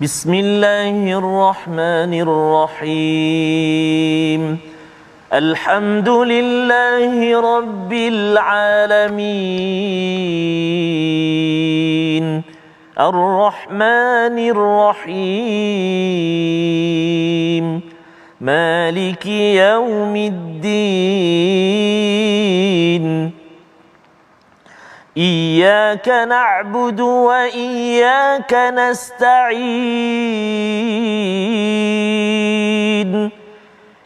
Bismillahirrahmanirrahim. Alhamdulillahi rabbil alamin. Ar-Rahmanir-Rahim. Maliki yaumiddin. Iyyaka na'budu wa iyyaka nasta'in.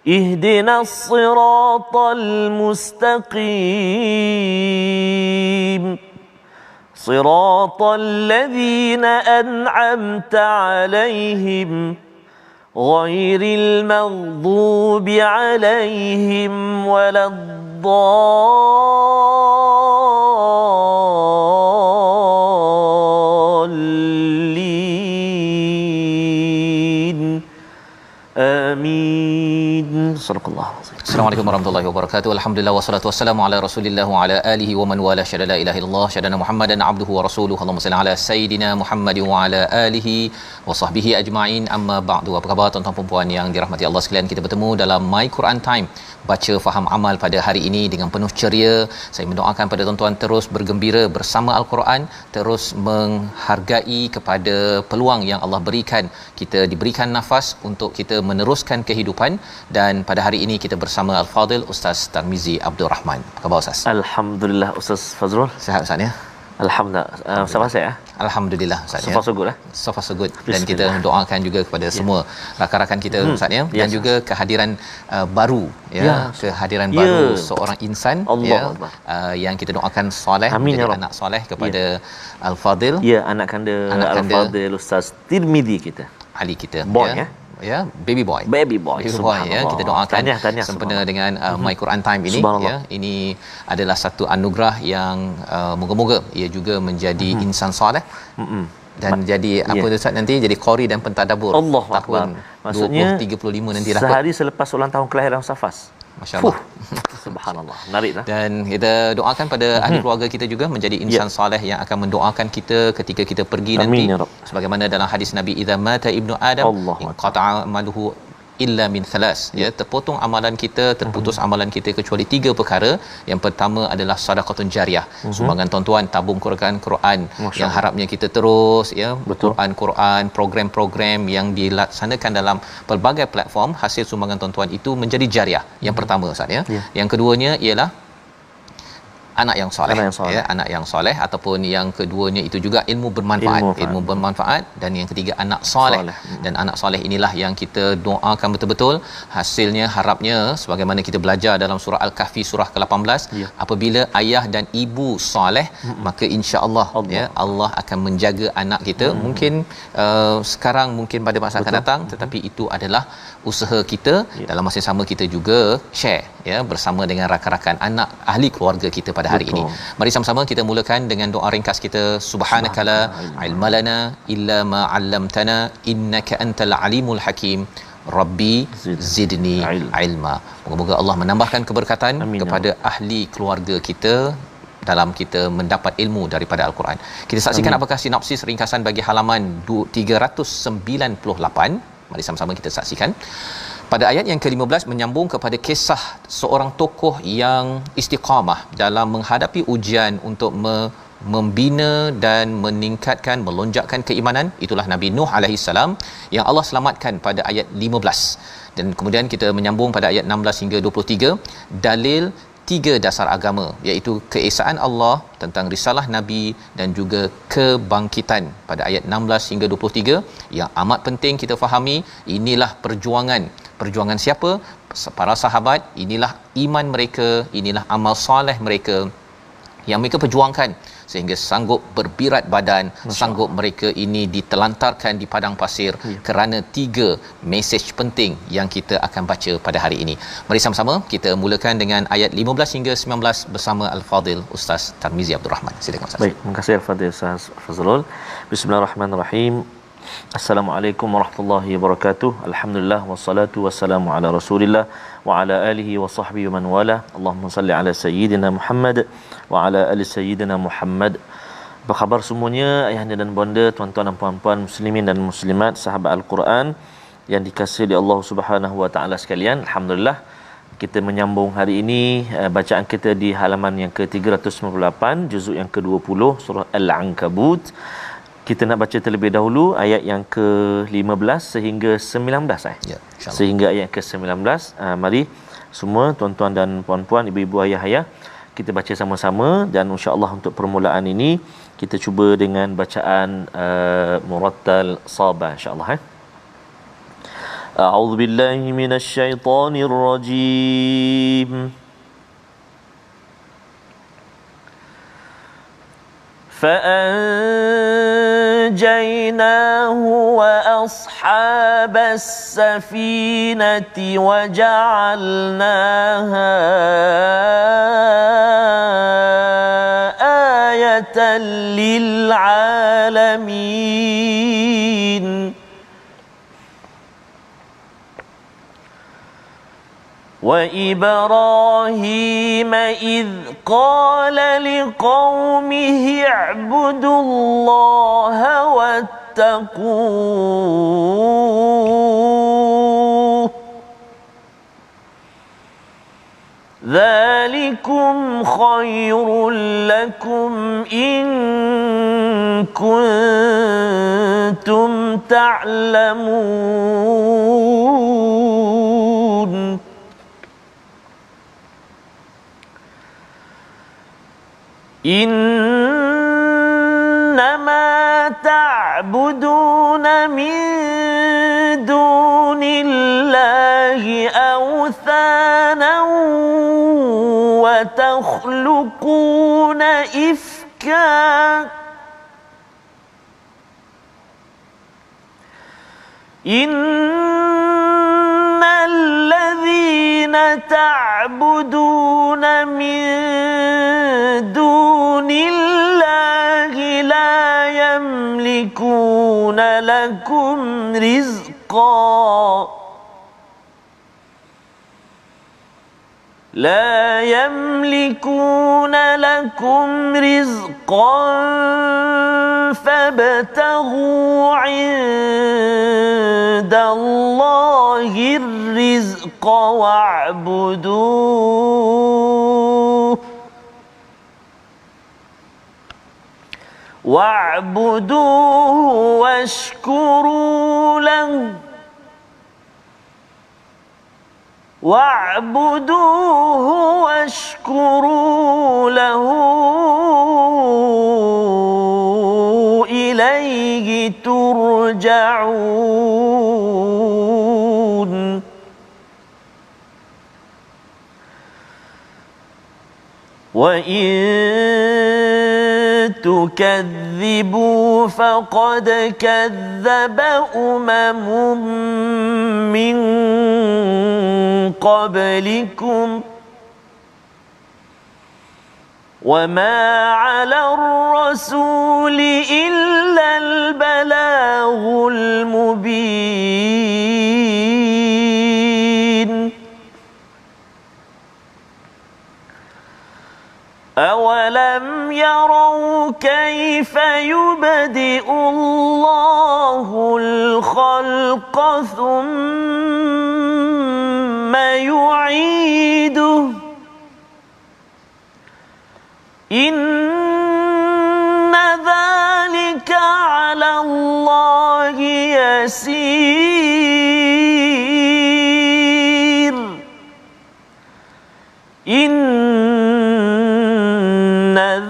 Ihdinas siratal mustaqim. Siratal ladzina an'amta 'alaihim ghairil maghdubi 'alaihim waladdallin. Amin. Sadaqallahu. Assalamualaikum warahmatullahi wabarakatuh. Alhamdulillah wassalatu wassalamu ala Rasulillah wa ala alihi wa man wala syada la ilaha illallah syadana Muhammadan abduhu wa rasuluhu. Allahumma salli ala sayidina Muhammad wa ala alihi wa sahbihi ajma'in. Amma ba'du. Apa khabar tuan-tuan dan puan yang dirahmati Allah sekalian? Kita bertemu dalam My Quran Time, baca faham amal pada hari ini dengan penuh ceria. Saya mendoakan pada tuan-tuan terus bergembira bersama Al-Quran, terus menghargai kepada peluang yang Allah berikan. Kita diberikan nafas untuk kita meneruskan kehidupan, dan pada hari ini kita bersama Al-Fadil Ustaz Tarmizi Abdul Rahman. Apa khabar Ustaz? Alhamdulillah Ustaz Fazrul. Sihat Ustaz ya? Alhamdulillah. Sama saya. Alhamdulillah Ustaz So far so good, So far so good. Dan kita mendoakan juga kepada semua rakan-rakan kita Ustaz ya, dan juga kehadiran baru ya, kehadiran baru seorang insan yang kita doakan soleh, menjadi anak soleh kepada Al-Fadil. Ya, anak kanda Al-Fadil Ustaz Tirmizi kita. Ali kita boy, ya, baby boy ya, kita doakan sempena dengan My Quran Time ini ya. Ini adalah satu anugerah yang moga-moga ia juga menjadi insan soleh dan jadi apa tu Ustaz, nanti jadi qari dan pentadabbur tahun maksudnya 2035 nanti lah, sehari selepas ulang tahun kelahiran Safas. Masya-Allah. Subhanallah. Menariklah. Dan kita doakan pada ahli keluarga kita juga menjadi insan soleh yang akan mendoakan kita ketika kita pergi nanti. Sebagaimana dalam hadis Nabi, idza mata ibnu adam inqata'a amaluhu illa min thalas, ya, terpotong amalan kita, terputus amalan kita kecuali 3 perkara. Yang pertama adalah sedekahun jariah, sumbangan tuan-tuan, tabung Quran yang harapnya kita terus ya, Quran, program-program yang dilaksanakan dalam pelbagai platform, hasil sumbangan tuan-tuan itu menjadi jariah. Yang pertama Ustaz ya. Yang keduanya ialah anak yang soleh, ya, anak yang soleh, ataupun yang keduanya itu juga ilmu bermanfaat, dan yang ketiga anak soleh. Dan anak soleh inilah yang kita doakan betul-betul hasilnya, harapnya sebagaimana kita belajar dalam surah Al-Kahfi surah ke-18, apabila ayah dan ibu soleh, maka insya-Allah ya, Allah akan menjaga anak kita. Mungkin sekarang, mungkin pada masa akan datang, tetapi itu adalah usaha kita. Dalam masa yang sama kita juga share ya bersama dengan rakan-rakan anak ahli keluarga kita pada hari ini. Mari sama-sama kita mulakan dengan doa ringkas kita. Subhanakala ilmalana illa ma 'allamtana innaka antal alimul hakim. Rabbi zidni ilma. Moga-moga Allah menambahkan keberkatan kepada ahli keluarga kita dalam kita mendapat ilmu daripada Al-Quran. Kita saksikan apakah sinopsis ringkasan bagi halaman 398. Mari sama-sama kita saksikan. Pada ayat yang ke-15 menyambung kepada kisah seorang tokoh yang istiqamah dalam menghadapi ujian untuk membina dan meningkatkan, melonjakkan keimanan. Itulah Nabi Nuh alaihi salam yang Allah selamatkan pada ayat 15. Dan kemudian kita menyambung pada ayat 16 hingga 23, dalil 3 dasar agama, iaitu keesaan Allah, tentang risalah Nabi, dan juga kebangkitan pada ayat 16 hingga 23 yang amat penting kita fahami. Inilah perjuangan siapa? Para sahabat. Inilah iman mereka, inilah amal soleh mereka yang mereka perjuangkan sehingga sanggup berbirat badan, sanggup mereka ini ditelantarkan di padang pasir kerana 3 mesej penting yang kita akan baca pada hari ini. Mari sama-sama kita mulakan dengan ayat 15 hingga 19 bersama Al-Fadil Ustaz Tarmizi Abdul Rahman. Silakan Ustaz. Baik, terima kasih Al-Fadil Ustaz Fazrul. Bismillahirrahmanirrahim. Assalamualaikum warahmatullahi wabarakatuh. Alhamdulillah wassalatu wassalamu ala Rasulillah wa ala alihi wa sahbihi man wala. Allahumma salli ala sayyidina Muhammad wa ala ali sayyidina Muhammad. Apa khabar semuanya, ayahanda dan bonda, tuan-tuan dan puan-puan muslimin dan muslimat, sahabat Al-Quran yang dikasihi oleh Allah Subhanahu wa taala sekalian. Alhamdulillah kita menyambung hari ini bacaan kita di halaman yang ke-398, juzuk yang ke-20 surah Al-Ankabut. Kita nak baca terlebih dahulu ayat yang ke-15 sehingga 19 ya, insya-Allah. Sehingga ayat ke-19. Mari semua tuan-tuan dan puan-puan, ibu-ibu, ayah-ayah, kita baca sama-sama. Dan insya-Allah untuk permulaan ini kita cuba dengan bacaan murattal sabah insya-Allah. A'udzu billahi minasyaitonir rajim. فأنجيناه وأصحاب السفينة وجعلناها آية للعالمين وإبراهيم إذ قال لقومه اعبدوا الله واتقوه ذلكم خير لكم إن كنتم تعلمون إنما تعبدون من دون الله أوثانا وتخلقون إفكا إن الذين تعبدون من دون الله لا يملكون لكم رزقا فابتغوا عند الله الرزق واعبدوه واشكروا له إليه ترجعون وإن تكذبوا فقد كذب من قبلكم وما على الرسول إلا البلاغ المبين أولم يروا كيف يبدئ الله الخلق ثم يعيده إن ذلك على الله يسير إن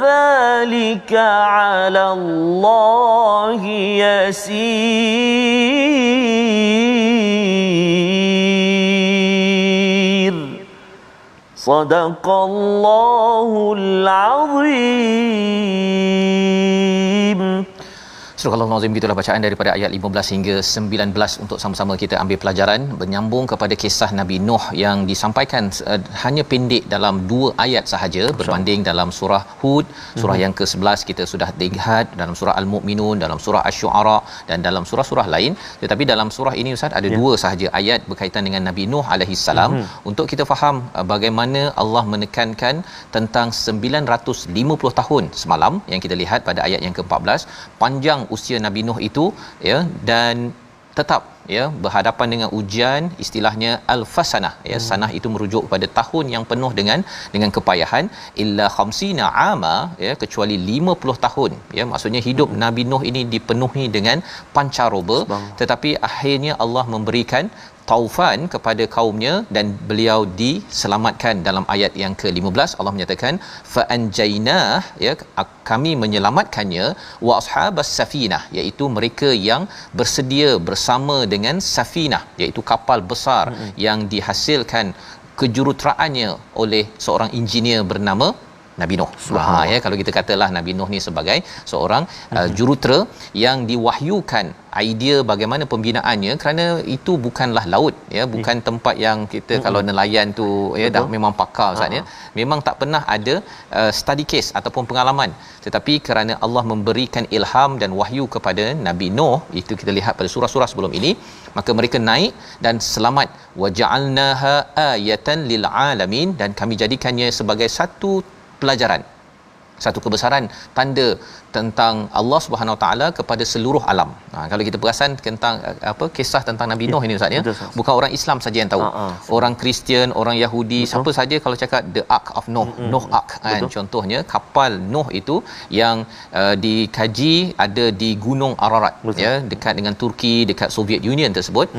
ذلك على الله يسير صدق الله العظيم. Surah Al-Nazim, gitulah bacaan daripada ayat 15 hingga 19 untuk sama-sama kita ambil pelajaran menyambung kepada kisah Nabi Nuh yang disampaikan hanya pendek dalam 2 ayat sahaja berbanding dalam surah Hud, surah yang ke-11 kita sudah lihat, dalam surah Al-Mu'minun, dalam surah Asy-Syu'ara dan dalam surah-surah lain. Tetapi dalam surah ini Ustaz ada 2 sahaja ayat berkaitan dengan Nabi Nuh alaihi salam untuk kita faham bagaimana Allah menekankan tentang 950 tahun semalam yang kita lihat pada ayat yang ke-14, panjang usia Nabi Nuh itu, ya, dan tetap ya berhadapan dengan ujian, istilahnya al-fasanah, ya, sanah itu merujuk kepada tahun yang penuh dengan kepayahan, illa khamsina ama, ya, kecuali 50 tahun, ya, maksudnya hidup Nabi Nuh ini dipenuhi dengan pancaroba, tetapi akhirnya Allah memberikan taufan kepada kaumnya dan beliau diselamatkan. Dalam ayat yang ke-15 Allah menyatakan fa anjaynah, ya, kami menyelamatkannya, wa ashabas safinah, iaitu mereka yang bersedia bersama dengan safinah, iaitu kapal besar yang dihasilkan kejuruteraannya oleh seorang engineer bernama Nabi Nuh. Ya, kalau kita katalah Nabi Nuh ni sebagai seorang jurutera yang diwahyukan idea bagaimana pembinaannya, kerana itu bukanlah laut, ya, bukan tempat yang kita kalau nelayan tu, ya, dah memang pakar Ustaz, ya, memang tak pernah ada study case ataupun pengalaman, tetapi kerana Allah memberikan ilham dan wahyu kepada Nabi Nuh, itu kita lihat pada surah-surah sebelum ini, maka mereka naik dan selamat. Waja'alnaha ayatan lil alamin, dan kami jadikannya sebagai satu pelajaran, satu kebesaran tanda tentang Allah Subhanahu Wa Taala kepada seluruh alam. Kalau kita perasan tentang kisah tentang Nabi Nuh ini Ustaz, ya, bukan orang Islam saja yang tahu. Orang Kristian, orang Yahudi, siapa saja kalau cakap the Ark of Noah, Noah Ark kan, contohnya kapal Nuh itu yang dikaji ada di Gunung Ararat, ya, dekat dengan Turki, dekat Soviet Union tersebut.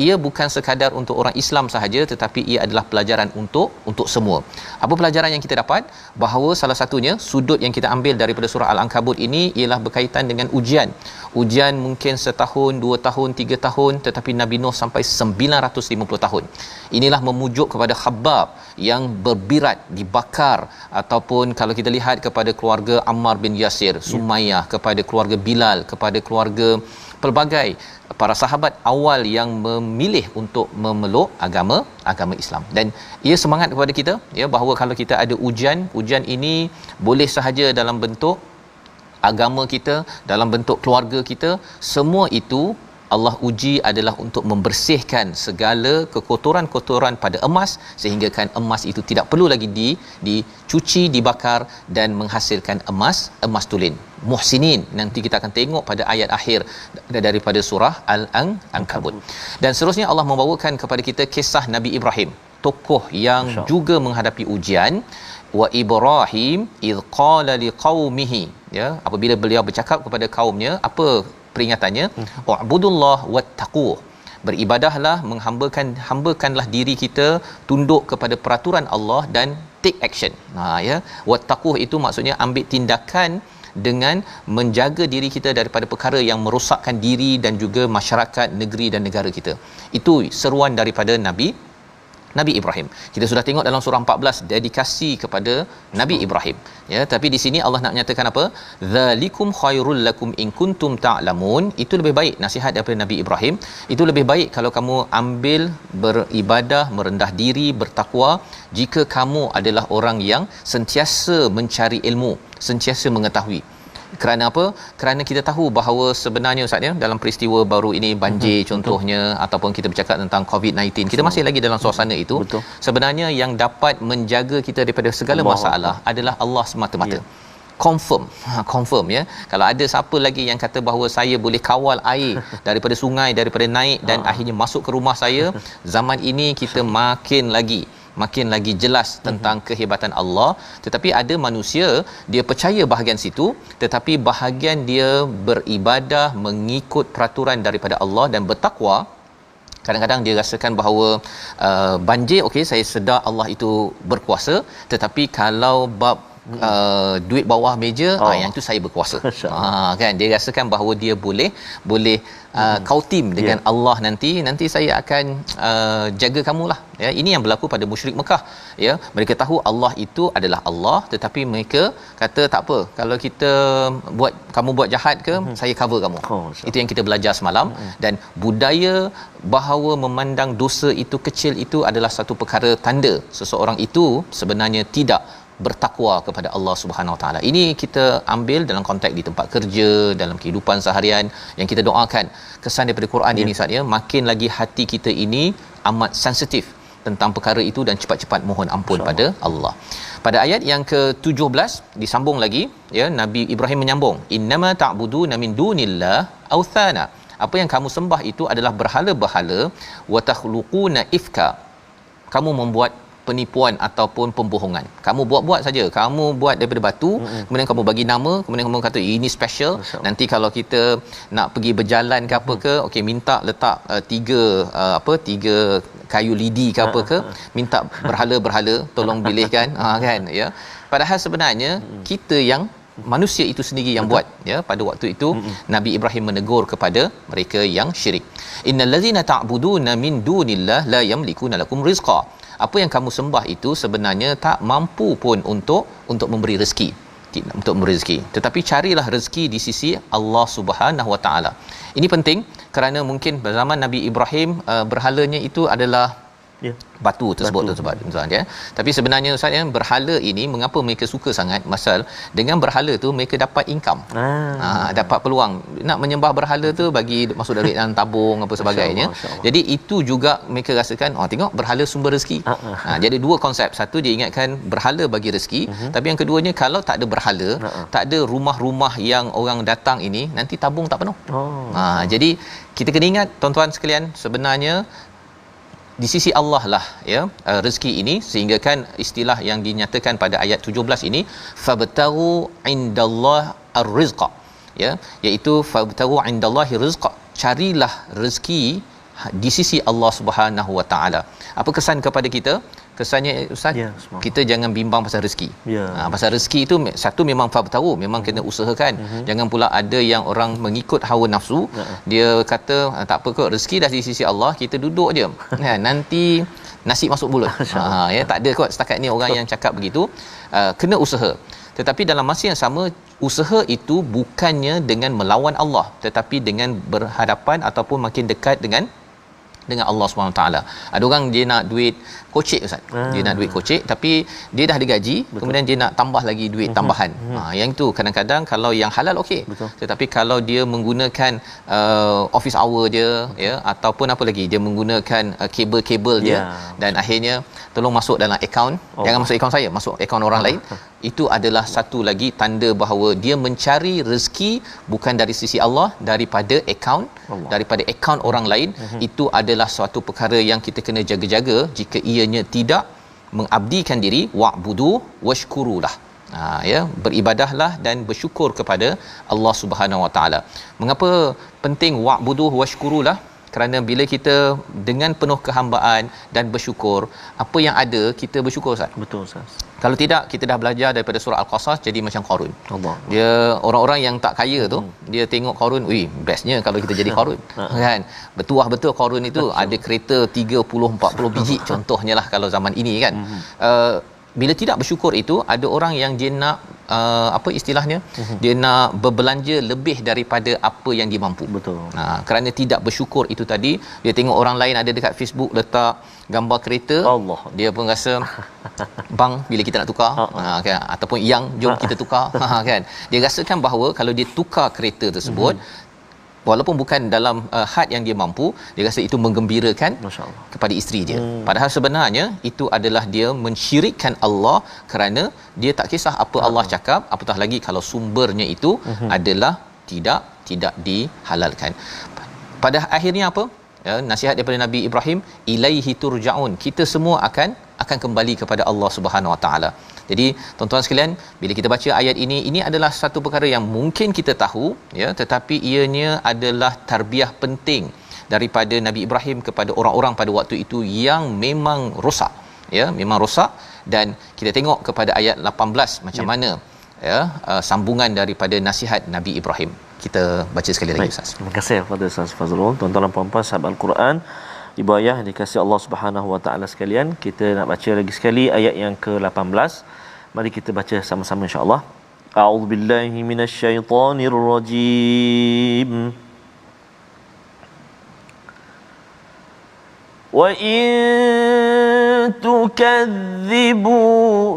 Ia bukan sekadar untuk orang Islam sahaja, tetapi ia adalah pelajaran untuk semua. Apa pelajaran yang kita dapat? Bahawa salah satunya sudut yang kita ambil daripada surah Al-Ankabut ini ialah berkaitan dengan ujian. Ujian mungkin setahun, 2 tahun, 3 tahun, tetapi Nabi Nuh sampai 950 tahun. Inilah memujuk kepada Khabbab yang berbirat, dibakar, ataupun kalau kita lihat kepada keluarga Ammar bin Yasir, Sumayyah, kepada keluarga Bilal, kepada keluarga pelbagai para sahabat awal yang memilih untuk memeluk agama Islam. Dan ia semangat kepada kita, ya, bahawa kalau kita ada ujian ini boleh sahaja dalam bentuk agama kita, dalam bentuk keluarga kita, semua itu Allah uji adalah untuk membersihkan segala kekotoran-kotoran pada emas, sehingga kan emas itu tidak perlu lagi dicuci, dibakar dan menghasilkan emas tulen. Muhsinin, nanti kita akan tengok pada ayat akhir daripada surah Al-Ankabut. Dan seterusnya Allah membawakan kepada kita kisah Nabi Ibrahim, tokoh yang juga menghadapi ujian. Wa Ibrahim id qala liqaumihi, ya, apabila beliau bercakap kepada kaumnya, apa peringatannya? Wa'budullah wattaqu, beribadahlah, hambakanlah diri kita, tunduk kepada peraturan Allah dan take action. Ya, wattaqu itu maksudnya ambil tindakan dengan menjaga diri kita daripada perkara yang merosakkan diri dan juga masyarakat, negeri dan negara kita. Itu seruan daripada Nabi Ibrahim. Kita sudah tengok dalam surah 14 dedikasi kepada Nabi Ibrahim, ya, tapi di sini Allah nak menyatakan apa? Zalikum khairul lakum in kuntum ta'lamun. Itu lebih baik, nasihat daripada Nabi Ibrahim, itu lebih baik kalau kamu ambil beribadah, merendah diri, bertakwa, jika kamu adalah orang yang sentiasa mencari ilmu, sentiasa mengetahui. Kerana apa? Kerana kita tahu bahawa sebenarnya Ustaz, ya, dalam peristiwa baru ini, banjir contohnya, ataupun kita bercakap tentang COVID-19, kita masih lagi dalam suasana itu. Sebenarnya yang dapat menjaga kita daripada segala masalah adalah Allah semata-mata. Confirm, ya. Kalau ada siapa lagi yang kata bahawa saya boleh kawal air daripada sungai, daripada naik dan akhirnya masuk ke rumah saya, zaman ini kita makin lagi jelas tentang kehebatan Allah. Tetapi ada manusia, dia percaya bahagian situ, tetapi bahagian dia beribadah mengikut peraturan daripada Allah dan bertakwa, kadang-kadang dia rasakan bahawa banjir, okey, saya sedar Allah itu berkuasa, tetapi kalau bab duit bawah meja, yang tu saya berkuasa. Kan dia rasakan bahawa dia boleh kau tim dengan Allah, nanti saya akan jaga kamulah, ya. Ini yang berlaku pada musyrik Mekah, ya. Mereka tahu Allah itu adalah Allah, tetapi mereka kata tak apa, kalau kamu buat jahat ke, saya cover kamu. Itu yang kita belajar semalam. Dan budaya bahawa memandang dosa itu kecil itu adalah satu perkara tanda seseorang itu sebenarnya tidak bertakwa kepada Allah Subhanahu Wa Taala. Ini kita ambil dalam konteks di tempat kerja, dalam kehidupan seharian, yang kita doakan kesan daripada Quran ini, Ustaz, ya, makin lagi hati kita ini amat sensitif tentang perkara itu dan cepat-cepat mohon ampun pada Allah. Pada ayat yang ke-17 disambung lagi, ya, Nabi Ibrahim menyambung, innama ta'buduna min dunillah authana. Apa yang kamu sembah itu adalah berhala-berhala, wa takhluquna ifka. Kamu membuat penipuan ataupun pembohongan. Kamu buat-buat saja. Kamu buat daripada batu, kemudian kamu bagi nama, kemudian kamu kata ini special. Nanti kalau kita nak pergi berjalan ke apa ke, okey, minta letak tiga kayu lidi ke apa ke, minta berhala-berhala tolong pilihkan, kan, ya. Padahal sebenarnya kita yang manusia itu sendiri yang buat, ya. Pada waktu itu Nabi Ibrahim menegur kepada mereka yang syirik. Innallazina ta'buduna min dunillah la yamlikuna lakum rizqa. Apa yang kamu sembah itu sebenarnya tak mampu pun untuk memberi rezeki, tetapi carilah rezeki di sisi Allah Subhanahu Wa Taala. Ini penting kerana mungkin zaman Nabi Ibrahim berhalanya itu adalah batu tersebut, ya. Tapi sebenarnya, Ustaz, ya, berhala ini mengapa mereka suka sangat? Masal dengan berhala tu mereka dapat income, dapat peluang. Nak menyembah berhala tu bagi masuk duit dalam tabung apa sebagainya. Jadi itu juga mereka rasakan, tengok berhala sumber rezeki. Jadi dua konsep. Satu, dia ingatkan berhala bagi rezeki, tapi yang keduanya, kalau tak ada berhala, tak ada rumah-rumah yang orang datang ini, nanti tabung tak penuh. Jadi kita kena ingat, tuan-tuan sekalian, sebenarnya di sisi Allah lah, ya, rezeki ini, sehingga kan istilah yang dinyatakan pada ayat 17 ini, fabtaghu indallah ar-rizqa, ya, iaitu fabtaghu indallahi rizqa, carilah rezeki di sisi Allah Subhanahu Wa Taala. Apa kesan kepada kita? Kesannya, Ustaz, kita jangan bimbang pasal rezeki. Pasal rezeki itu, satu, memang fabtaghu, memang kena usahakan. Jangan pula ada yang orang mengikut hawa nafsu. Dia kata tak apa kot, rezeki dah di sisi Allah, kita duduk je, nanti nasi masuk mulut. Ya, tak ada kot setakat ni orang yang cakap begitu. Kena usaha. Tetapi dalam masa yang sama, usaha itu bukannya dengan melawan Allah, tetapi dengan berhadapan ataupun makin dekat dengan Allah SWT. Ada orang dia nak duit kocek, Ustaz. Dia nak duit kocek, tapi dia dah ada gaji. Betul. Kemudian dia nak tambah lagi duit tambahan. Yang tu kadang-kadang kalau yang halal okey. Tetapi kalau dia menggunakan office hour dia, ya, ataupun apa lagi, dia menggunakan kabel-kabel dia, dan akhirnya tolong masuk dalam akaun, jangan masuk akaun saya, masuk akaun orang lain. Itu adalah satu lagi tanda bahawa dia mencari rezeki bukan dari sisi Allah, daripada akaun orang lain. Itu adalah suatu perkara yang kita kena jaga-jaga. Jika ianya tidak mengabdikan diri, wa'budu washkurulah, ya, beribadahlah dan bersyukur kepada Allah Subhanahu Wa Taala. Mengapa penting wa'budu washkurulah? Kerana bila kita dengan penuh kehambaan dan bersyukur, apa yang ada kita bersyukur, Ustaz. Betul, Ustaz. Kalau tidak, kita dah belajar daripada surah Al-Qasas, jadi macam Qarun. Dia orang-orang yang tak kaya tu, dia tengok Qarun, bestnya kalau kita jadi Qarun. Kan? Bertuah betul Qarun itu, ada kereta 30-40 biji contohnya lah kalau zaman ini, kan. Bila tidak bersyukur itu, ada orang yang dia nak apa istilahnya, dia nak berbelanja lebih daripada apa yang dia mampu. Betul. Kerana tidak bersyukur itu tadi, dia tengok orang lain ada dekat Facebook letak gambar kereta, dia pun rasa bang, bila kita nak tukar, kan, ataupun yang jom kita tukar, kan. Dia rasakan bahawa kalau dia tukar kereta tersebut, walaupun bukan dalam had yang dia mampu, dia rasa itu menggembirakan kepada isteri dia. Padahal sebenarnya itu adalah dia mensyirikkan Allah, kerana dia tak kisah apa Allah cakap, apatah lagi kalau sumbernya itu adalah tidak dihalalkan. Pada akhirnya apa? Ya, nasihat daripada Nabi Ibrahim, ilaihi turja'un, kita semua akan kembali kepada Allah Subhanahu Wa Taala. Jadi tuan-tuan sekalian, bila kita baca ayat ini adalah satu perkara yang mungkin kita tahu, ya, tetapi ianya adalah tarbiyah penting daripada Nabi Ibrahim kepada orang-orang pada waktu itu yang memang rosak, ya, memang rosak, Dan kita tengok kepada ayat 18 macam mana ya sambungan daripada nasihat Nabi Ibrahim. Kita baca sekali lagi Ustaz. Terima kasih kepada Ustaz Fazrul. Tuan-tuan dan puan-puan sahabat Al-Quran, ibu ayah yang dikasihi Allah Subhanahu wa taala sekalian, kita nak baca lagi sekali ayat yang ke-18. Mari kita baca sama-sama insya-Allah. A'udzubillahi minasyaitonirrajim. Wa in tukazzibu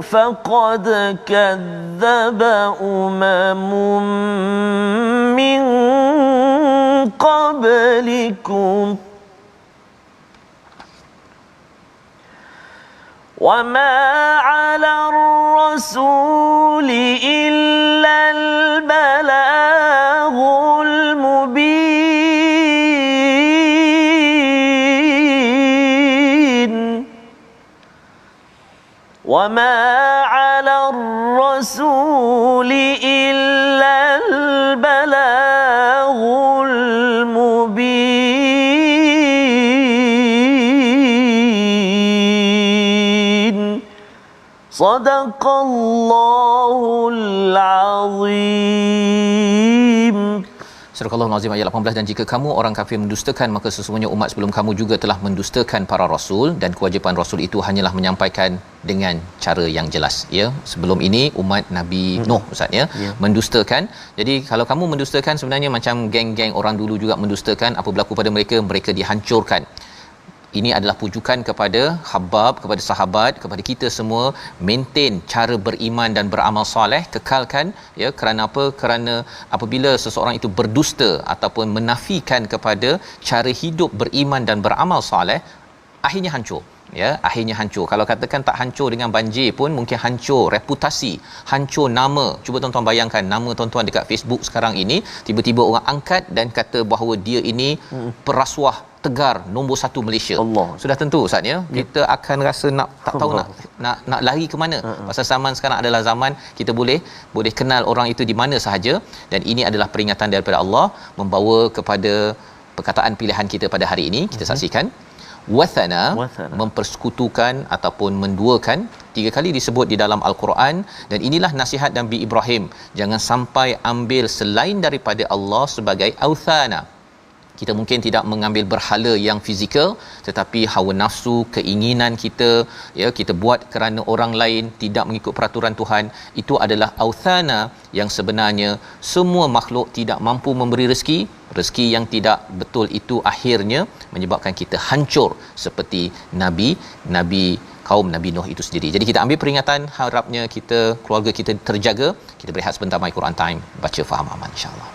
faqad kadzdzaba umamun min qablikum wa ma 'alal rasuli illa al-balaghul mubin wa ma 'alal rasuli illa al-balaghul mubin. Sadaqallahul azim. Surah Al-Azim ayat 18, dan jika kamu orang kafir mendustakan, maka sesungguhnya umat sebelum kamu juga telah mendustakan para rasul, dan kewajipan rasul itu hanyalah menyampaikan dengan cara yang jelas. Ya, sebelum ini umat Nabi Nuh Ustaz ya, mendustakan. Jadi kalau kamu mendustakan, sebenarnya macam geng-geng orang dulu juga mendustakan. Apa berlaku pada mereka? Mereka dihancurkan. Ini adalah pujukan kepada Habab, kepada sahabat, kepada kita semua, maintain cara beriman dan beramal soleh, kekalkan ya. Kerana apa? Kerana apabila seseorang itu berdusta ataupun menafikan kepada cara hidup beriman dan beramal soleh, akhirnya hancur ya, akhirnya hancur. Kalau katakan tak hancur dengan banjir pun, mungkin hancur reputasi, hancur nama. Cuba tuan-tuan bayangkan nama tuan-tuan dekat Facebook sekarang ini, tiba-tiba orang angkat dan kata bahawa dia ini perasuah tegar nombor 1 Malaysia. Allah. Sudah tentu Ustaz ya, kita akan rasa tak tahu nak lari ke mana. Pasal zaman sekarang adalah zaman kita boleh kenal orang itu di mana sahaja, dan ini adalah peringatan daripada Allah membawa kepada perkataan pilihan kita pada hari ini. Kita saksikan wathana, mempersekutukan ataupun menduakan, 3 kali disebut di dalam Al-Quran, dan inilah nasihat Nabi Ibrahim, jangan sampai ambil selain daripada Allah sebagai authana. Kita mungkin tidak mengambil berhala yang fizikal, tetapi hawa nafsu, keinginan kita ya, kita buat kerana orang lain, tidak mengikut peraturan Tuhan, itu adalah authana yang sebenarnya semua makhluk tidak mampu memberi rezeki yang tidak betul itu akhirnya menyebabkan kita hancur seperti nabi kaum Nabi Nuh itu sendiri. Jadi kita ambil peringatan, harapnya kita, keluarga kita terjaga. Kita berehat sebentar, My Quran Time, baca faham aman insya-Allah.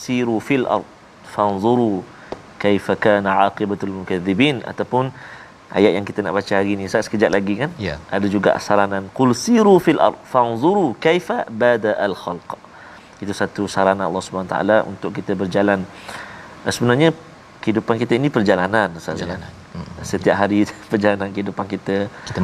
siru fil ard fanzuru kaifa kana aqibatul mukadzibin, ataupun ayat yang kita nak baca hari ni Ustaz sekejap lagi kan, ada juga saranan qul siru fil ard fanzuru kaifa bada al khalq. Itu satu saranan Allah Subhanahu taala untuk kita berjalan. Sebenarnya kehidupan kita ini perjalanan Ustaz. Perjalanan. Setiap hari perjalanan kehidupan kita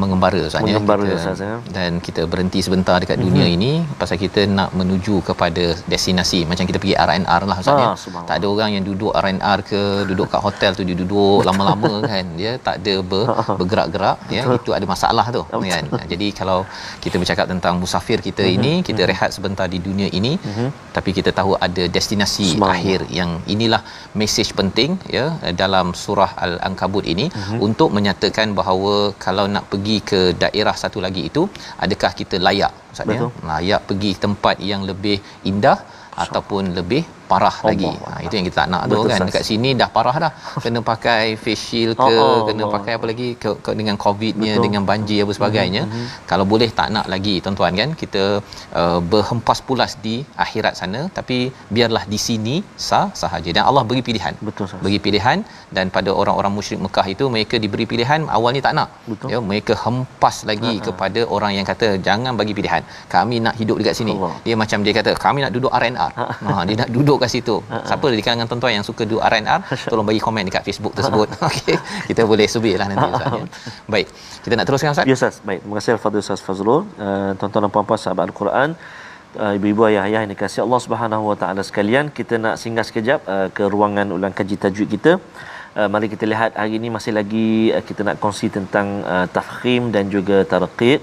mengembara Ustaz ya. Dan kita berhenti sebentar dekat dunia ini pasal kita nak menuju kepada destinasi. Macam kita pergi R&R lah Ustaz ya. Tak ada orang yang duduk R&R ke duduk kat hotel tu, dia duduk lama-lama kan, dia tak ada bergerak-gerak ya. Itu ada masalah tu kan. Jadi kalau kita bercakap tentang musafir kita ini, kita rehat sebentar di dunia ini, tapi kita tahu ada destinasi akhir, yang inilah mesej penting ya dalam surah Al-Ankabut ini. ini untuk menyatakan bahawa kalau nak pergi ke daerah satu lagi itu, adakah kita layak Ustaz ya, layak pergi tempat yang lebih indah ataupun lebih parah lagi. Itu yang kita tak nak tu kan. Dekat sini dah parah dah. Kena pakai face shield ke, kena pakai apa lagi dengan COVID-nya, dengan banjir apa sebagainya. Kalau boleh tak nak lagi tuan-tuan kan. Kita berhempas pulas di akhirat sana, tapi biarlah di sini sah sahaja. Dan Allah beri pilihan. Beri pilihan, dan pada orang-orang musyrik Mekah itu mereka diberi pilihan, awalnya tak nak. Ya, mereka hempas lagi kepada orang yang kata jangan bagi pilihan. Kami nak hidup dekat sini. Dia macam dia kata kami nak duduk R&R. Dia nak duduk kat situ. Siapa di kalangan tuan-tuan yang suka duduk R&R, tolong bagi komen dekat Facebook tersebut. Okey, kita boleh subitlah nanti Ustaz ya. Baik, kita nak teruskan Ustaz. Ya Ustaz. Baik, terima kasih Al-Fadhil Ustaz Fazrul. Tuan-tuan dan puan-puan sahabat Al-Quran, ibu-ibu, ayah-ayah yang dikasihi Allah Subhanahu Wa Taala sekalian, kita nak singgah sekejap ke ruangan ulang kaji tajwid kita. Mari kita lihat hari ini masih lagi kita nak kongsi tentang tafkhim dan juga tarqiq,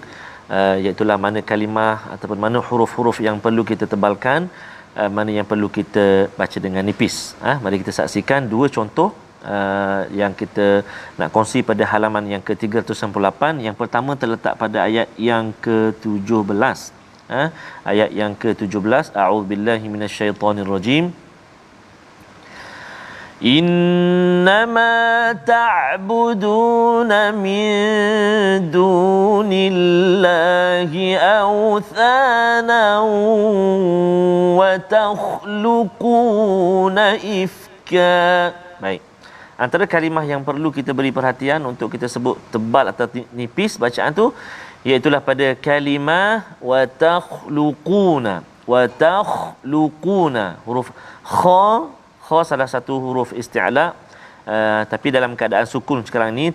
iaitu mana kalimah ataupun mana huruf-huruf yang perlu kita tebalkan, mana yang perlu kita baca dengan nipis. Mari kita saksikan dua contoh yang kita nak kongsi pada halaman yang ke-398. Yang pertama terletak pada ayat yang ke-17. Ayat yang ke-17, a'udzubillahi minasyaitonirrajim. Innama ta'buduna min dunillahi awthana wa takhluquna ifka. Baik, antara kalimah yang perlu kita beri perhatian untuk kita sebut tebal atau nipis bacaan tu, iaitulah pada kalimah wa takhluquna. Huruf kha salah satu huruf isti'la, tapi dalam keadaan sukun sekarang ni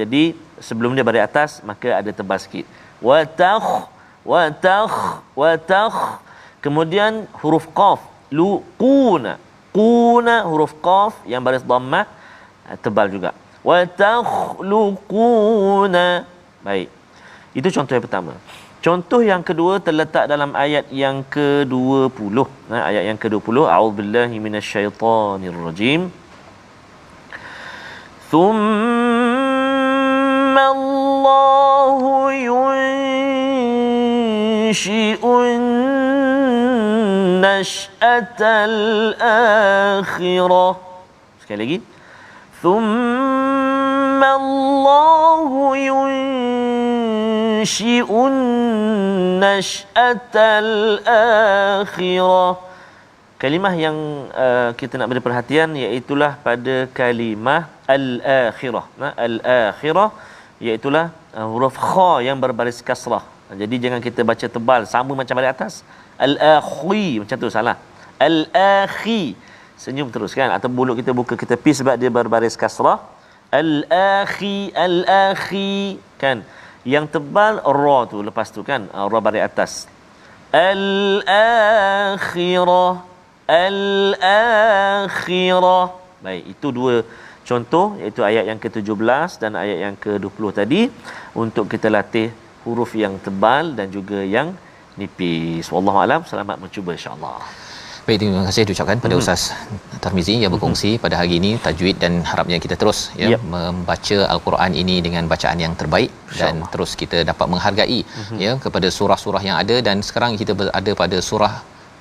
jadi sebelum dia baris atas maka ada tebal sikit. Wa takh. Kemudian huruf qaf, luquna. Quna huruf qaf yang baris dhammah tebal juga. Wa takhluquna. Baik, itu contoh yang pertama. Contoh yang kedua terletak dalam ayat yang ke-20. Ayat yang ke-20, a'udzubillahi minasyaitonirrajim. Thumma Allahu yunshi'un nash'atal akhirah. Sekali lagi. Thumma Allahu yunshi'un nash'atal akhirah. Kalimah yang kita nak beri perhatian iaitulah pada kalimah al-akhirah. Al-akhirah iaitulah huruf kha yang berbaris kasrah. Jadi jangan kita baca tebal sama macam baris atas. Al-akhi macam tu salah. Al-akhi senyum terus kan, atau mulut kita buka kita pi sebab dia berbaris kasrah. Al-akhi kan, yang tebal ra tu lepas tu kan, ra baris atas. Al-akhirah. Baik, itu dua contoh, iaitu ayat yang ke-17 dan ayat yang ke-20 tadi, untuk kita latih huruf yang tebal dan juga yang nipis. Wallahu alam, selamat mencuba insya-Allah. Baik, terima kasih diucapkan pada Ustaz Tarmizi yang berkongsi pada hari ini tajwid, dan harapnya kita terus membaca Al-Quran ini dengan bacaan yang terbaik dan terus kita dapat menghargai kepada surah-surah yang ada. Dan sekarang kita berada pada surah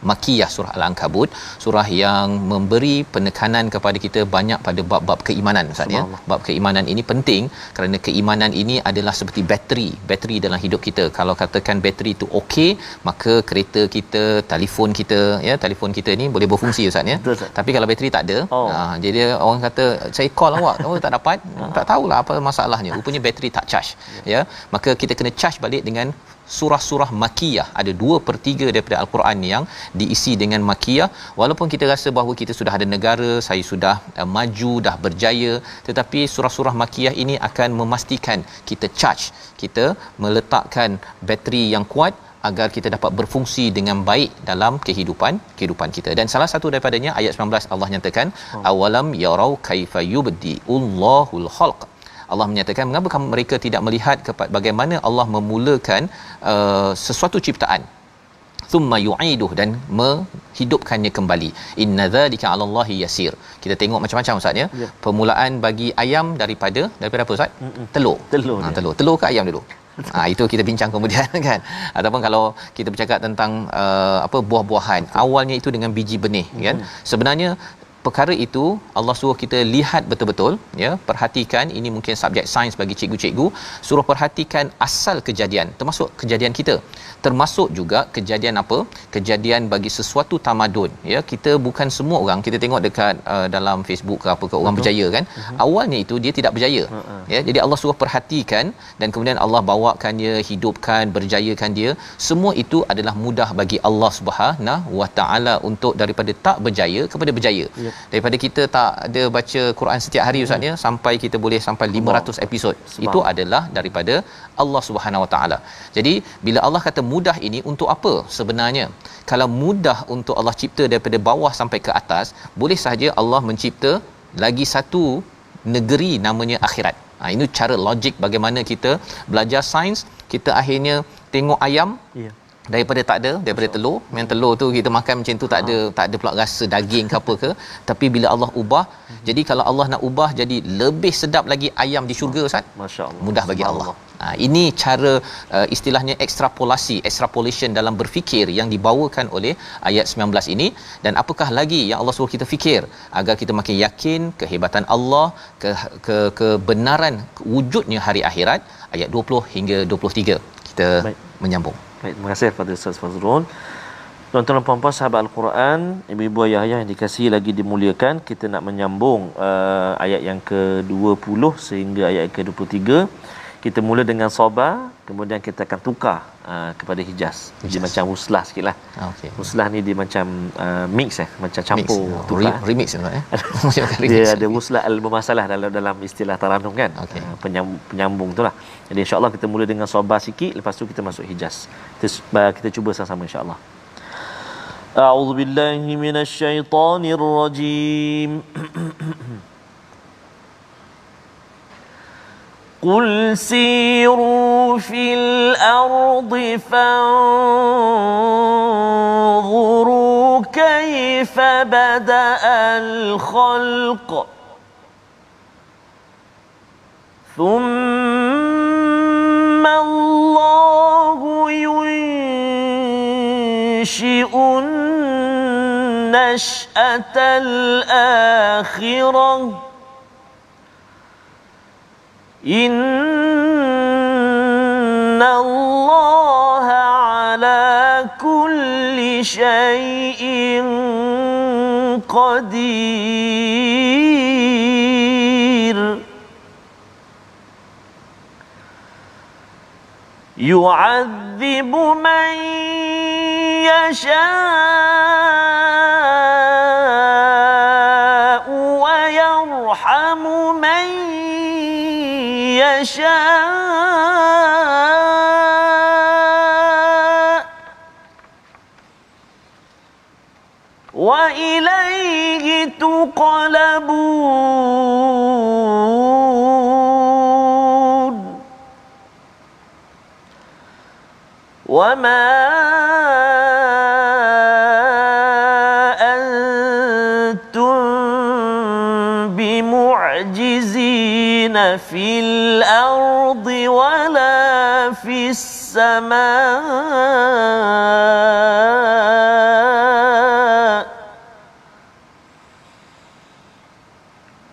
Makkiyah, surah Al-Ankabut, surah yang memberi penekanan kepada kita banyak pada bab-bab keimanan Ustaz ya. Bab keimanan ini penting kerana keimanan ini adalah seperti bateri dalam hidup kita. Kalau katakan bateri itu okey, maka kereta kita, telefon kita ni boleh berfungsi Ustaz ya. Tapi kalau bateri tak ada, jadi orang kata saya call awak, tak dapat, tak tahulah apa masalahnya. Rupanya bateri tak charge ya. Maka kita kena charge balik dengan surah-surah Makkiyah. Ada 2/3 daripada Al-Quran yang diisi dengan Makkiyah. Walaupun kita rasa bahawa kita sudah ada negara, saya sudah maju, dah berjaya, tetapi surah-surah Makkiyah ini akan memastikan kita charge, kita meletakkan bateri yang kuat agar kita dapat berfungsi dengan baik dalam kehidupan kita. Dan salah satu daripadanya ayat 19, Allah nyatakan awalam yarau kaifa yubdi'ullahul khalq. Allah menyatakan, mengapa mereka tidak melihat bagaimana Allah memulakan sesuatu ciptaan, thumma yu'iduh, dan hidupkannya kembali. Inna dzalika 'alallahi yasir. Kita tengok macam-macam ustaz ya. Permulaan bagi ayam daripada apa ustaz? Telur. Telur ke ayam dulu? Itu kita bincang kemudian kan. Ataupun kalau kita bercakap tentang buah-buahan, awalnya itu dengan biji benih kan. Sebenarnya perkara itu Allah suruh kita lihat betul-betul ya, perhatikan. Ini mungkin subjek sains bagi cikgu-cikgu, suruh perhatikan asal kejadian, termasuk kejadian kita, termasuk juga kejadian kejadian bagi sesuatu tamadun ya. Kita bukan semua orang kita tengok dekat dalam Facebook ke apa ke orang berjaya kan, awalnya itu dia tidak berjaya ya. Jadi Allah suruh perhatikan dan kemudian Allah bawakan dia, hidupkan, berjayakan dia. Semua itu adalah mudah bagi Allah Subhanahu Wa Taala untuk daripada tak berjaya kepada berjaya. Daripada kita tak ada baca Quran setiap hari ustaz ya, sampai kita boleh sampai 500 episod, itu adalah daripada Allah Subhanahu Wa Taala. Jadi bila Allah kata mudah ini untuk apa sebenarnya? Kalau mudah untuk Allah cipta daripada bawah sampai ke atas, boleh sahaja Allah mencipta lagi satu negeri namanya akhirat. Ini cara logik bagaimana kita belajar sains. Kita akhirnya tengok ayam daripada telur. Memang telur tu kita makan macam tu, tak ada pula rasa daging ke apa ke. Tapi bila Allah ubah, jadi kalau Allah nak ubah jadi lebih sedap lagi ayam di syurga ustaz, masya-Allah, mudah bagi Allah. Ini cara istilahnya extrapolation dalam berfikir yang dibawakan oleh ayat 19 ini. Dan apakah lagi yang Allah suruh kita fikir agar kita makin yakin kehebatan Allah, kebenaran wujudnya hari akhirat, ayat 20 hingga 23 kita menyambung. Baik, terima kasih kepada Ustaz Fazrul. Tuan-tuan dan puan-puan sahabat Al-Quran, ibu-ibu ayah-ayah yang dikasihi lagi dimuliakan, kita nak menyambung ayat yang ke-20 sehingga ayat yang ke-23. Kita mula dengan Sabah, kemudian kita akan tukar kepada Hijaz. Dia macam Wuslah sikitlah. Wuslah ni dia macam mix macam campur, remix dia ada Wuslah al-mumasalah dalam istilah taranum kan. Penyambung itulah. Jadi insya-Allah kita mula dengan Sabah sikit, lepas tu kita masuk Hijaz. Kita cuba sama-sama insya-Allah. A'udzubillahi minasyaitonirrajim. قل سيروا في الأرض فانظروا كيف بدأ الخلق ثم الله ينشئ النشأة الآخرة إن الله على كل شيء قدير يعذب من يشاء ويرحم من يشاء وإليه تقلبون وما أنتم بمعجزين في الأرض ولا في السماء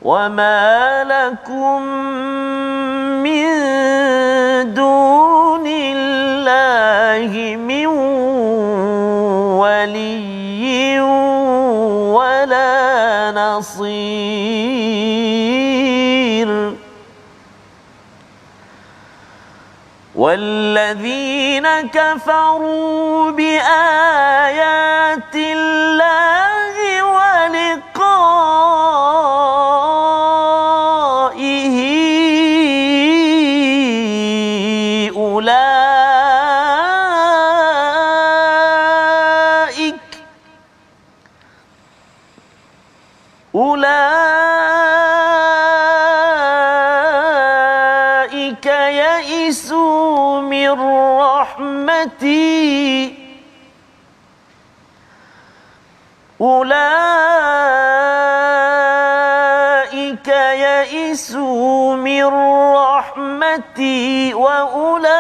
وما لكم من دون الله من ولي ولا نصير والذين كفروا بآيات الله ولقائه أولئك يئسوا من رحمتي ulaika ya'isu min rahmati wa ulaika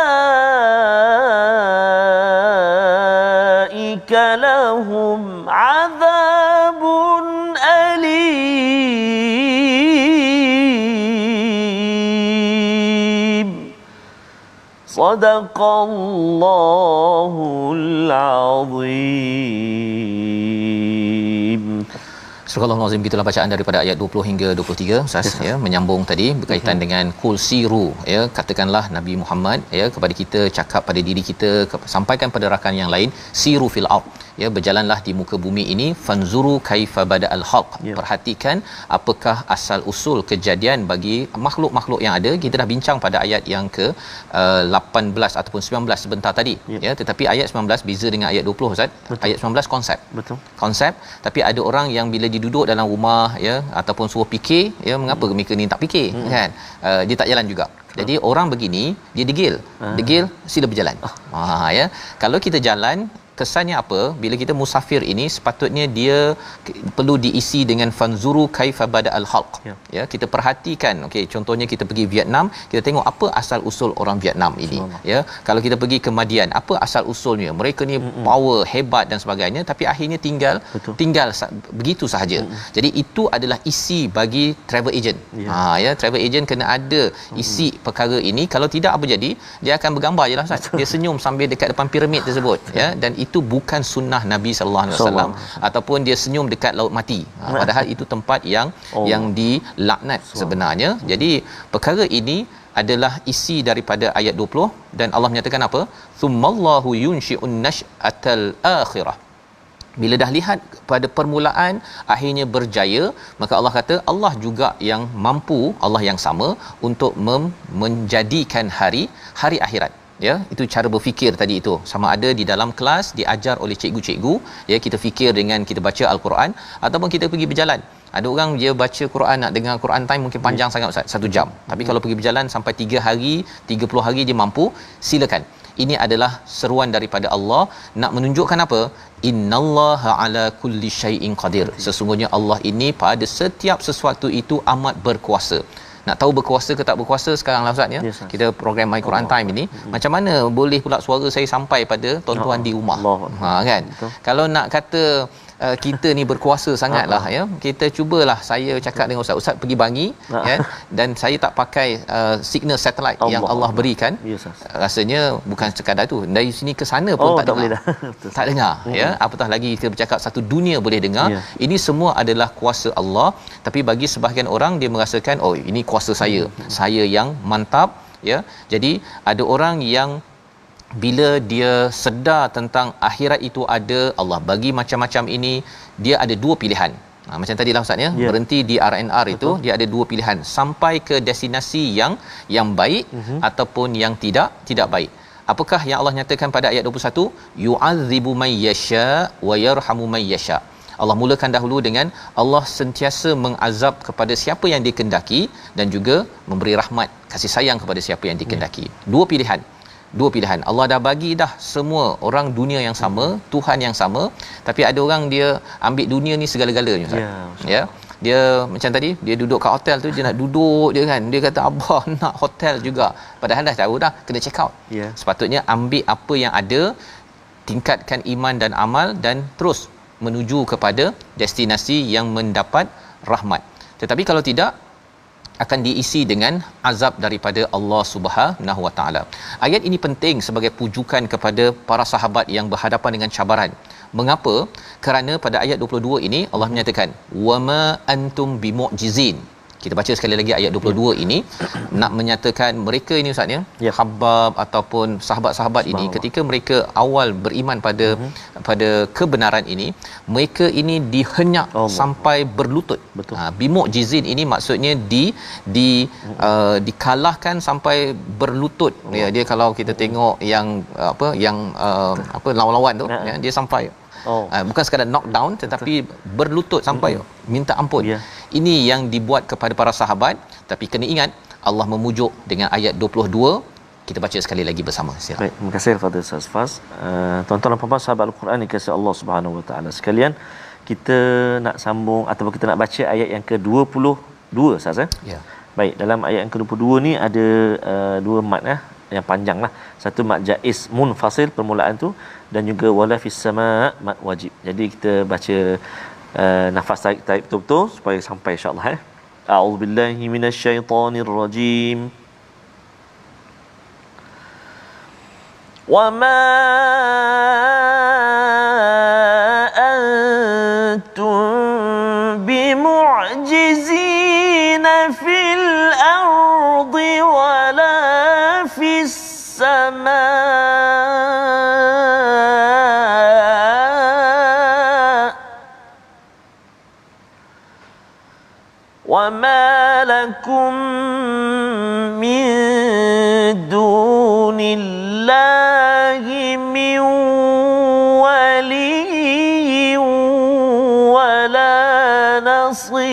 lahum adzabun alim. Sadaqallahul azim. Surah Al-Azim, gitulah bacaan daripada ayat 20 hingga 23 Ustaz, ya, menyambung tadi berkaitan dengan kul siru, ya, katakanlah Nabi Muhammad, ya, kepada kita, cakap pada diri kita, sampaikan pada rakan yang lain, siru fil ard, ya, berjalanlah di muka bumi ini, fanzuru kaifa bada'al khalq, perhatikan apakah asal usul kejadian bagi makhluk-makhluk yang ada. Kita dah bincang pada ayat yang ke 18 ataupun 19 sebentar tadi, ya, tetapi ayat 19 beza dengan ayat 20 Ustaz. Betul. Ayat 19 konsep. Betul. Konsep, tapi ada orang yang bila duduk dalam rumah, ya, ataupun suruh fikir, ya, mengapa mereka ni tak fikir, kan, dia tak jalan juga. Jadi orang begini dia degil. Degil sila berjalan. Ya, kalau kita jalan, kesannya apa? Bila kita musafir ini sepatutnya dia perlu diisi dengan fanzuru kaifa bada'al khalq. Ya, kita perhatikan. Okey, contohnya kita pergi Vietnam, kita tengok apa asal usul orang Vietnam ini. Ya, kalau kita pergi ke Madian, apa asal usulnya? Mereka ni power, hebat dan sebagainya, tapi akhirnya tinggal begitu sahaja. Jadi itu adalah isi bagi travel agent. Ya, travel agent kena ada isi perkara ini. Kalau tidak, apa jadi? Dia akan bergambar jelah Ustaz. Dia senyum sambil dekat depan piramid tersebut, ya, dan itu bukan sunnah Nabi sallallahu alaihi wasallam, ataupun dia senyum dekat laut mati, padahal itu tempat yang dilaknat sebenarnya. Jadi perkara ini adalah isi daripada ayat 20, dan Allah menyatakan apa? Tsummallahu yunshi'un nash'atal akhirah. Bila dah lihat pada permulaan akhirnya berjaya, maka Allah kata Allah juga yang mampu, Allah yang sama untuk menjadikan hari akhirat. Ya, itu cara berfikir tadi itu. Sama ada di dalam kelas diajar oleh cikgu-cikgu, ya, kita fikir dengan kita baca al-Quran, ataupun kita pergi berjalan. Ada orang dia baca Quran, nak dengar Quran time mungkin panjang sangat Ustaz, 1 jam. Tapi kalau pergi berjalan sampai 3 hari, 30 hari dia mampu, silakan. Ini adalah seruan daripada Allah nak menunjukkan apa? Innallaha ala kulli syai'in qadir. Sesungguhnya Allah ini pada setiap sesuatu itu amat berkuasa. Nak tahu berkuasa ke tak berkuasa sekarang lah Ustaz, ya. Yes, kita program My Quran Time ini, macam mana boleh pula suara saya sampai pada tuan-tuan di rumah. Kan? Betul. Kalau nak kata kita ni berkuasa sangatlah, ya, kita cubalah, saya cakap dengan Ustaz pergi Bangi, ya, dan saya tak pakai signal satellite yang Allah berikan. Yes, rasanya bukan sekadar tu, dari sini ke sana pun tak dengar. Tak dengar, ya, apatah lagi kita bercakap satu dunia boleh dengar. Ini semua adalah kuasa Allah, tapi bagi sebahagian orang dia merasakan, oh, ini kuasa saya yang mantap, ya. Jadi ada orang yang bila dia sedar tentang akhirat itu ada, Allah bagi macam-macam ini, dia ada 2 pilihan. Macam tadi lah Ustaz, ya, berhenti di RNR itu, dia ada 2 pilihan, sampai ke destinasi yang baik ataupun yang tidak baik. Apakah yang Allah nyatakan pada ayat 21? Yu'adzibu may yasha wa yarhamu may yasha. Allah mulakan dahulu dengan Allah sentiasa mengazab kepada siapa yang dikehendaki dan juga memberi rahmat, kasih sayang kepada siapa yang dikehendaki. 2 pilihan. Allah dah bagi dah semua orang dunia yang sama, Tuhan yang sama, tapi ada orang dia ambil dunia ni segala-galanya Ustaz. Ya, dia macam tadi dia duduk kat hotel tu, dia nak duduk dia kan, dia kata abah nak hotel juga, padahal dah tahu dah kena check out. Sepatutnya ambil apa yang ada, tingkatkan iman dan amal, dan terus menuju kepada destinasi yang mendapat rahmat. Tetapi kalau tidak, akan diisi dengan azab daripada Allah Subhanahu Wa Taala. Ayat ini penting sebagai pujukan kepada para sahabat yang berhadapan dengan cabaran. Mengapa? Kerana pada ayat 22 ini Allah menyatakan wama antum bimu'jizin. Kita baca sekali lagi ayat 22 ini nak menyatakan mereka ini Ustaz, ya, Khabbab ataupun sahabat-sahabat ini ketika mereka awal beriman pada kebenaran ini, mereka ini dihenyak sampai berlutut. Bimu'jizin ini maksudnya dikalahkan sampai berlutut. Ya, dia kalau kita tengok yang lawan-lawan tu, ya, dia sampai bukan sekadar knockdown, tetapi berlutut sampai minta ampun. Ini yang dibuat kepada para sahabat. Tapi kena ingat Allah memujuk dengan ayat 22. Kita baca sekali lagi bersama. Silakan. Baik, terima kasih kepada Ustaz Faz. Tuan-tuan dan puan-puan sahabat Al-Quran yang dikasihi Allah Subhanahu Wa Taala sekalian, kita nak sambung ataupun kita nak baca ayat yang ke-22 Ustaz Ya. Baik, dalam ayat yang ke-22 ni ada dua mat yang panjang lah. Satu mat jaiz munfasil permulaan tu, dan juga wala fis sama' mat wajib. Jadi kita baca nafas tarik betul-betul supaya sampai insya-Allah A'udzubillahi minasyaitonirrajim. Wa ma antum bimu'jizina fil ardi wala fis samaa wa ma lakum min dunillahi min waliyyin wala nasir.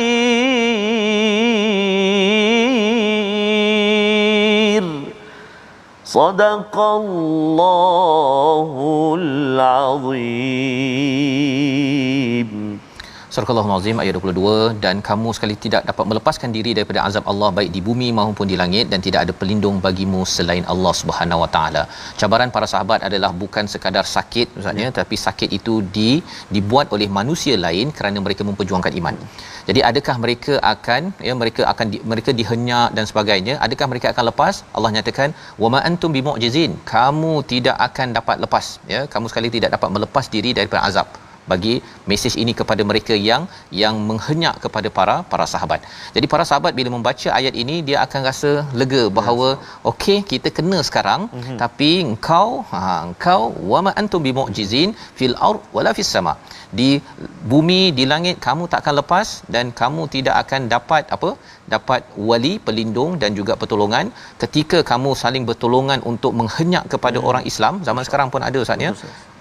Sadaqallahul azim. Surah Al-Azim ayat 22, dan kamu sekali tidak dapat melepaskan diri daripada azab Allah baik di bumi maupun di langit, dan tidak ada pelindung bagimu selain Allah Subhanahu Wa Taala. Cabaran para sahabat adalah bukan sekadar sakit maksudnya, tapi sakit itu dibuat oleh manusia lain kerana mereka memperjuangkan iman. Jadi adakah mereka akan mereka dihenyak dan sebagainya, adakah mereka akan lepas? Allah nyatakan wama antum bimu'jizin, kamu tidak akan dapat lepas, ya, kamu sekali tidak dapat melepas diri daripada azab. Bagi mesej ini kepada mereka yang menghenyak kepada para sahabat. Jadi para sahabat bila membaca ayat ini, dia akan rasa lega bahawa okey, kita kena sekarang, tapi engkau wama antum bimu'jizin fil ard wala fis sama. Di bumi, di langit kamu tak akan lepas, dan kamu tidak akan dapat wali, pelindung dan juga pertolongan ketika kamu saling bertolongan untuk menghenyak kepada orang Islam. Zaman sekarang pun ada Ustaz, ya.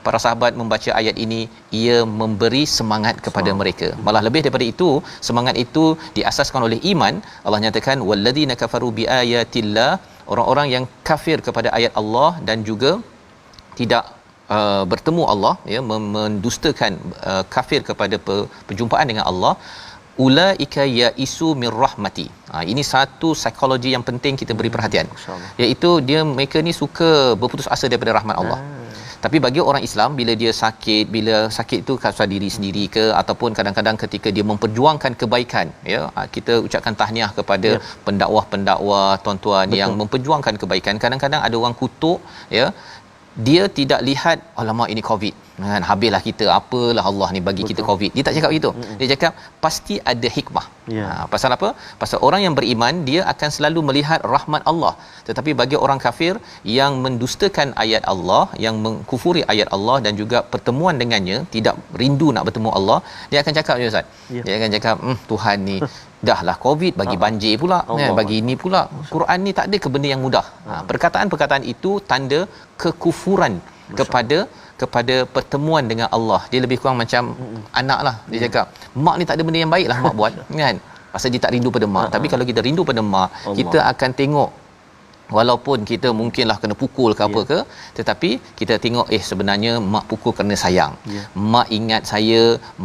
Para sahabat membaca ayat ini, ia memberi semangat kepada mereka. Malah lebih daripada itu, semangat itu diasaskan oleh iman. Allah nyatakan walladzina kafaru biayatillah, orang-orang yang kafir kepada ayat Allah dan juga tidak bertemu Allah, ya, mendustakan, kafir kepada perjumpaan dengan Allah, ulaika yaisu mir rahmati. Ini satu psikologi yang penting kita beri perhatian, iaitu mereka ni suka berputus asa daripada rahmat Allah. Tapi bagi orang Islam, bila sakit itu kasar diri sendiri ke, ataupun kadang-kadang ketika dia memperjuangkan kebaikan, ya, kita ucapkan tahniah kepada pendakwah-pendakwah tuan-tuan yang memperjuangkan kebaikan. Kadang-kadang ada orang kutuk, ya, dia tidak lihat alamak ini COVID kan, habislah kita, apalah Allah ni bagi kita COVID. Dia tak cakap begitu. Dia cakap pasti ada hikmah. Pasal apa? Pasal orang yang beriman, dia akan selalu melihat rahmat Allah. Tetapi bagi orang kafir yang mendustakan ayat Allah, yang mengkufuri ayat Allah dan juga pertemuan dengannya, tidak rindu nak bertemu Allah, dia akan cakap, ya Ustaz, dia akan cakap Tuhan ni dahlah COVID bagi banjir pula, bagi ini pula. Quran ni tak ada ke benda yang mudah. Perkataan-perkataan itu tanda kekufuran kepada pertemuan dengan Allah. Dia lebih kurang macam anak lah. Dia cakap mak ni tak ada benda yang baik lah mak buat kan, pasal dia tak rindu pada mak. Tapi kalau kita rindu pada mak, kita akan tengok, walaupun kita mungkinlah kena pukul ke apa ke, tetapi kita tengok sebenarnya mak pukul kerana sayang, mak ingat saya,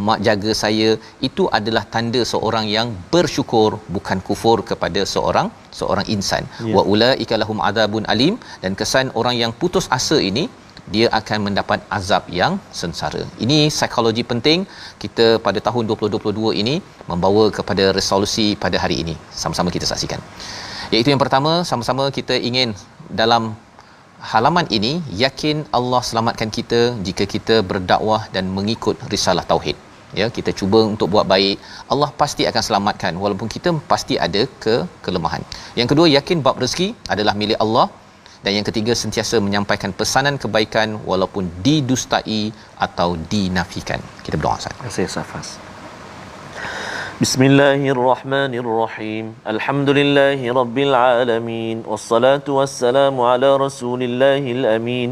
mak jaga saya. Itu adalah tanda seorang yang bersyukur, bukan kufur kepada seorang insan. Wa ulaika lahum adzabun alim, dan kesan orang yang putus asa ini, dia akan mendapat azab yang sengsara. Ini psikologi penting kita pada tahun 2022 ini membawa kepada resolusi pada hari ini. Sama-sama kita saksikan. Iaitu yang pertama, sama-sama kita ingin dalam halaman ini yakin Allah selamatkan kita jika kita berdakwah dan mengikut risalah tauhid. Ya, kita cuba untuk buat baik, Allah pasti akan selamatkan walaupun kita pasti ada kelemahan. Yang kedua, yakin bab rezeki adalah milik Allah. Dan yang ketiga, sentiasa menyampaikan pesanan kebaikan walaupun didustai atau dinafikan. Kita berdoa Ustaz. Terima kasih Safas. Bismillahirrahmanirrahim. Alhamdulillahi rabbil alamin. Wassalatu wassalamu ala rasulillahil amin.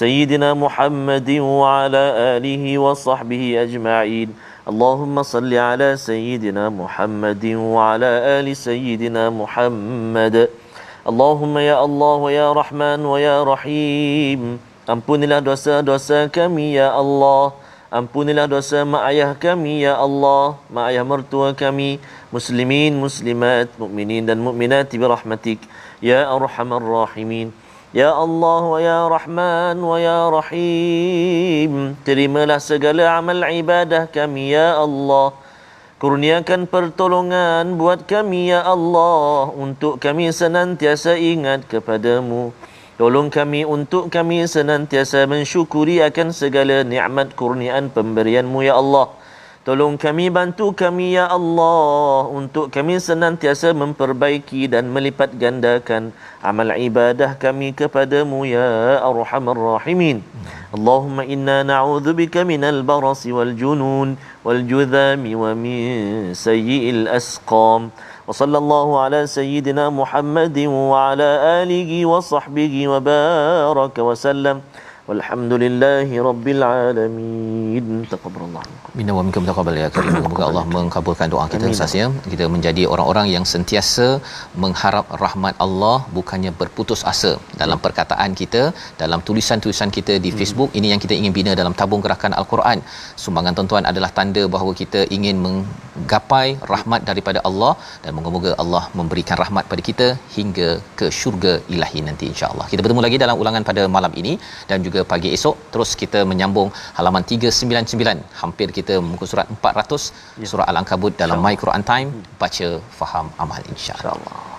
Sayyidina Muhammadin wa ala alihi wa sahbihi ajma'in. Allahumma salli ala Sayyidina Muhammadin wa ala ali Sayyidina Muhammad. Allahumma ya Allah wa ya Rahman wa ya Rahim. Ampunilah dosa-dosa kami ya Allah. Ampunilah dosa mak ayah kami ya Allah, mak ayah mertua kami, muslimin, muslimat, mukminin dan mukminat bi rahmatik ya arhamar rahimin. Ya Allah wa ya Rahman wa ya Rahim, terimalah segala amal ibadah kami ya Allah. Kurniakan pertolongan buat kami ya Allah, untuk kami senantiasa ingat kepadamu. Tolong kami untuk kami senantiasa mensyukuri akan segala nikmat kurniaan pemberianmu ya Allah. Tolong kami, bantu kami ya Allah, untuk kami senantiasa memperbaiki dan melipat gandakan amal ibadah kami kepadamu ya Arhamar Rahimin. Allahumma inna na'udzubika minal barasi wal junun wal judhami wa min sayyi'il asqam. Wa sallallahu ala sayyidina Muhammadin wa ala alihi wa sahbihi wa baraka wa sallam. Walhamdulillahi rabbil alamin. Taqabbalallah minna wa minkum taqabbal ya karim. Semoga Allah mengkabulkan doa kita sahaja. Kita menjadi orang-orang yang sentiasa mengharap rahmat Allah, bukannya berputus asa dalam perkataan kita, dalam tulisan-tulisan kita di Facebook. Ini yang kita ingin bina dalam tabung gerakan Al-Quran. Sumbangan tuan-tuan adalah tanda bahawa kita ingin menggapai rahmat daripada Allah, dan moga-moga Allah memberikan rahmat pada kita hingga ke syurga ilahi nanti insya-Allah. Kita bertemu lagi dalam ulangan pada malam ini dan juga pagi esok. Terus kita menyambung halaman 399. Hampir kita muka surat 400 surah Al-Ankabut dalam My Quran Time. Baca, faham, amal insya-Allah.